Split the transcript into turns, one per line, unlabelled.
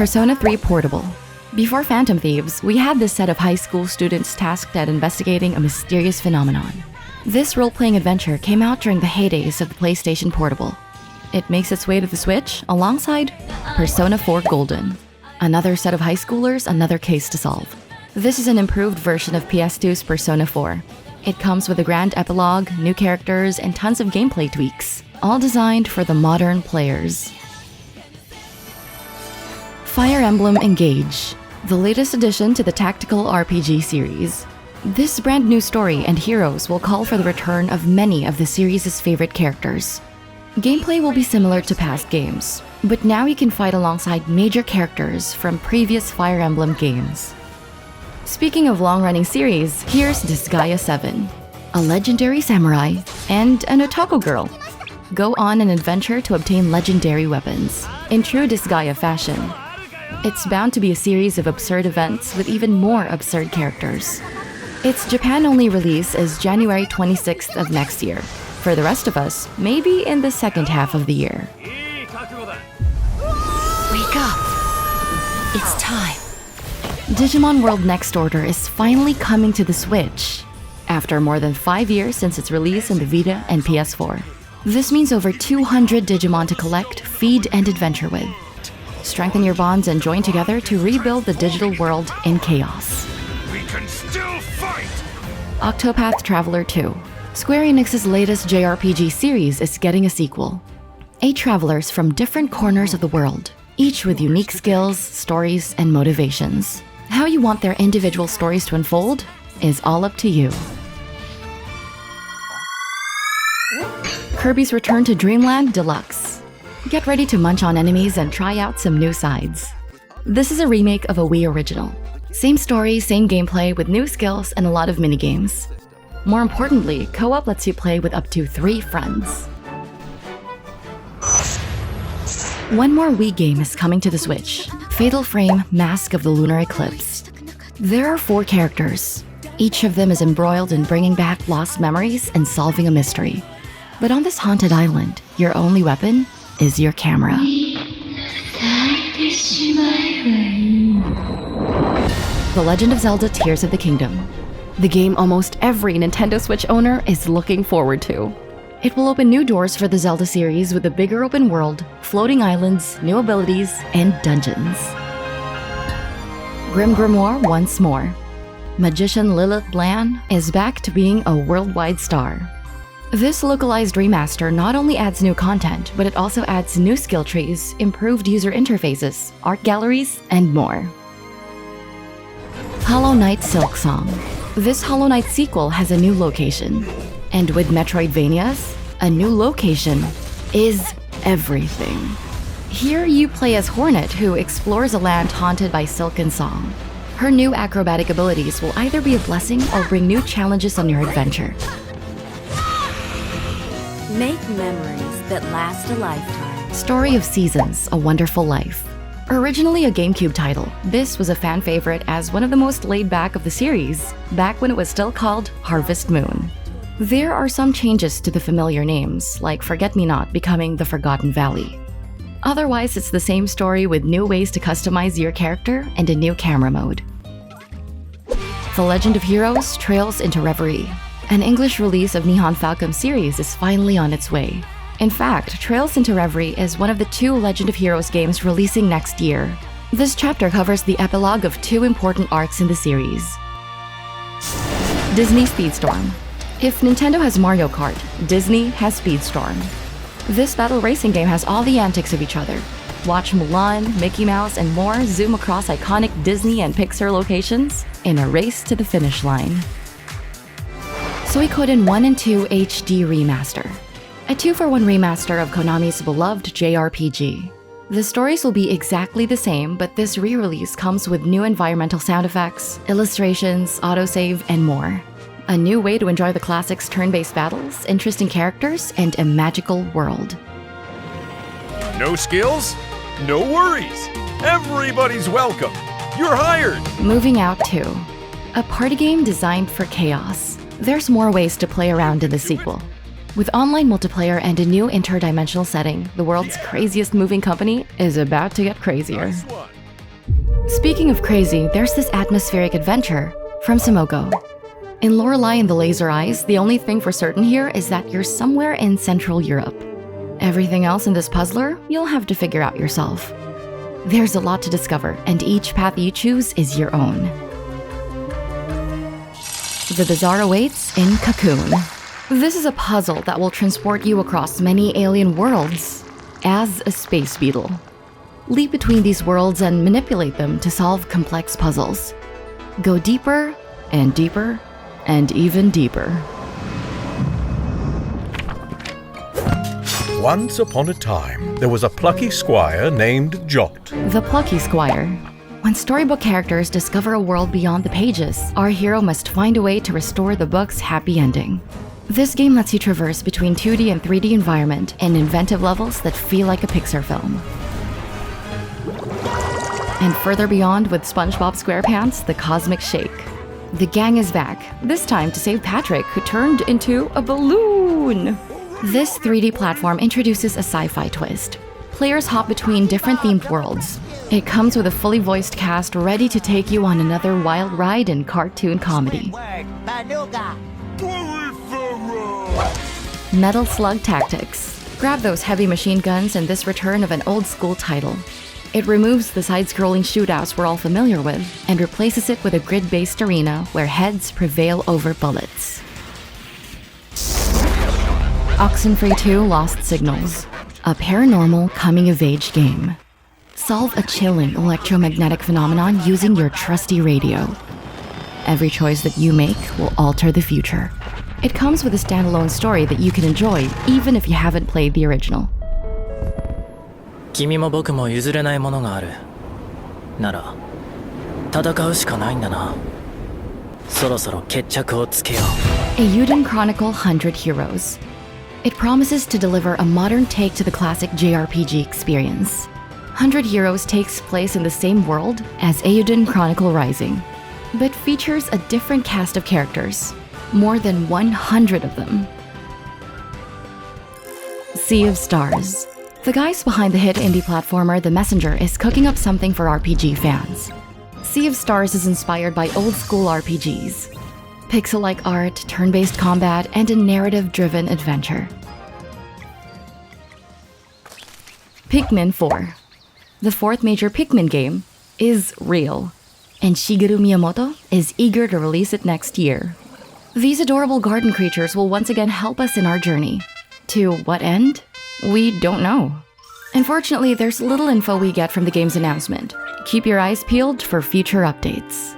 Persona 3 Portable. Before Phantom Thieves, we had this set of high school students tasked at investigating a mysterious phenomenon. This role-playing adventure came out during the heydays of the PlayStation Portable. It makes its way to the Switch alongside Persona 4 Golden. Another set of high schoolers, another case to solve. This is an improved version of PS2's Persona 4. It comes with a grand epilogue, new characters, and tons of gameplay tweaks, all designed for the modern players. Fire Emblem Engage, the latest addition to the tactical RPG series. This brand new story and heroes will call for the return of many of the series' favorite characters. Gameplay will be similar to past games, but now you can fight alongside major characters from previous Fire Emblem games. Speaking of long-running series, here's Disgaea 7, a legendary samurai and an otaku girl go on an adventure to obtain legendary weapons. In true Disgaea fashion, it's bound to be a series of absurd events with even more absurd characters. Its Japan-only release is January 26th of next year. For the rest of us, maybe in the second half of the year.
Wake up! It's time.
Digimon World Next Order is finally coming to the Switch, after more than 5 years since its release in the Vita and PS4. This means over 200 Digimon to collect, feed, and adventure with. Strengthen your bonds and join together to rebuild the digital world in chaos.
We can still fight!
Octopath Traveler 2. Square Enix's latest JRPG series is getting a sequel. 8 travelers from different corners of the world, each with unique skills, stories, and motivations. How you want their individual stories to unfold is all up to you. Kirby's Return to Dreamland Deluxe. Get ready to munch on enemies and try out some new sides. This is a remake of a Wii original. Same story, same gameplay with new skills and a lot of minigames. More importantly, co-op lets you play with up to 3 friends. One more Wii game is coming to the Switch, Fatal Frame: Mask of the Lunar Eclipse. There are 4 characters. Each of them is embroiled in bringing back lost memories and solving a mystery. But on this haunted island, your only weapon is your camera. The Legend of Zelda: Tears of the Kingdom. The game almost every Nintendo Switch owner is looking forward to. It will open new doors for the Zelda series with a bigger open world, floating islands, new abilities, and dungeons. Grim Grimoire once more. Magician Lilith Blan is back to being a worldwide star. This localized remaster not only adds new content, but it also adds new skill trees, improved user interfaces, art galleries, and more. Hollow Knight Silksong. This Hollow Knight sequel has a new location. And with Metroidvanias, a new location is everything. Here you play as Hornet, who explores a land haunted by Silken Song. Her new acrobatic abilities will either be a blessing or bring new challenges on your adventure.
Make memories that last a lifetime.
Story of Seasons: A Wonderful Life. Originally a GameCube title, this was a fan favorite as one of the most laid-back of the series, back when it was still called Harvest Moon. There are some changes to the familiar names, like Forget-Me-Not becoming the Forgotten Valley. Otherwise, it's the same story with new ways to customize your character and a new camera mode. The Legend of Heroes: Trails into Reverie. An English release of Nihon Falcom series is finally on its way. In fact, Trails into Reverie is one of the 2 Legend of Heroes games releasing next year. This chapter covers the epilogue of 2 important arcs in the series. Disney Speedstorm. If Nintendo has Mario Kart, Disney has Speedstorm. This battle racing game has all the antics of each other. Watch Mulan, Mickey Mouse, and more zoom across iconic Disney and Pixar locations in a race to the finish line. Suikoden 1 and 2 HD Remaster. A 2-for-1 remaster of Konami's beloved JRPG. The stories will be exactly the same, but this re-release comes with new environmental sound effects, illustrations, autosave, and more. A new way to enjoy the classic's turn-based battles, interesting characters, and a magical world.
No skills? No worries! Everybody's welcome! You're hired!
Moving Out 2. A party game designed for chaos. There's more ways to play around in the sequel. With online multiplayer and a new interdimensional setting, the world's craziest moving company is about to get crazier. Speaking of crazy, there's this atmospheric adventure from Simogo. In Lorelei and the Laser Eyes, the only thing for certain here is that you're somewhere in Central Europe. Everything else in this puzzler, you'll have to figure out yourself. There's a lot to discover, and each path you choose is your own. The bizarre awaits in Cocoon. This is a puzzle that will transport you across many alien worlds as a space beetle. Leap between these worlds and manipulate them to solve complex puzzles. Go deeper and deeper and even deeper.
Once upon a time, there was a plucky squire named Jot.
The Plucky Squire. When storybook characters discover a world beyond the pages, our hero must find a way to restore the book's happy ending. This game lets you traverse between 2D and 3D environment in inventive levels that feel like a Pixar film. And further beyond with SpongeBob SquarePants, The Cosmic Shake. The gang is back, this time to save Patrick, who turned into a balloon. This 3D platform introduces a sci-fi twist. Players hop between different themed worlds. It comes with a fully voiced cast ready to take you on another wild ride in cartoon comedy. Metal Slug Tactics. Grab those heavy machine guns in this return of an old-school title. It removes the side-scrolling shootouts we're all familiar with and replaces it with a grid-based arena where heads prevail over bullets. Oxenfree 2 Lost Signals, a paranormal coming-of-age game. Solve a chilling electromagnetic phenomenon using your trusty radio. Every choice that you make will alter the future. It comes with a standalone story that you can enjoy even if you haven't played the original.
君も僕も譲れないものがある。なら、戦うしかないんだな。そろそろ決着をつけよう。
Eiyuden Chronicle 100 Heroes. It promises to deliver a modern take to the classic JRPG experience. 100 Heroes takes place in the same world as Eiyuden Chronicle Rising, but features a different cast of characters. More than 100 of them. Sea of Stars. The guys behind the hit indie platformer The Messenger is cooking up something for RPG fans. Sea of Stars is inspired by old-school RPGs. Pixel-like art, turn-based combat, and a narrative-driven adventure. Pikmin 4. The fourth major Pikmin game is real, and Shigeru Miyamoto is eager to release it next year. These adorable garden creatures will once again help us in our journey. To what end? We don't know. Unfortunately, there's little info we get from the game's announcement. Keep your eyes peeled for future updates.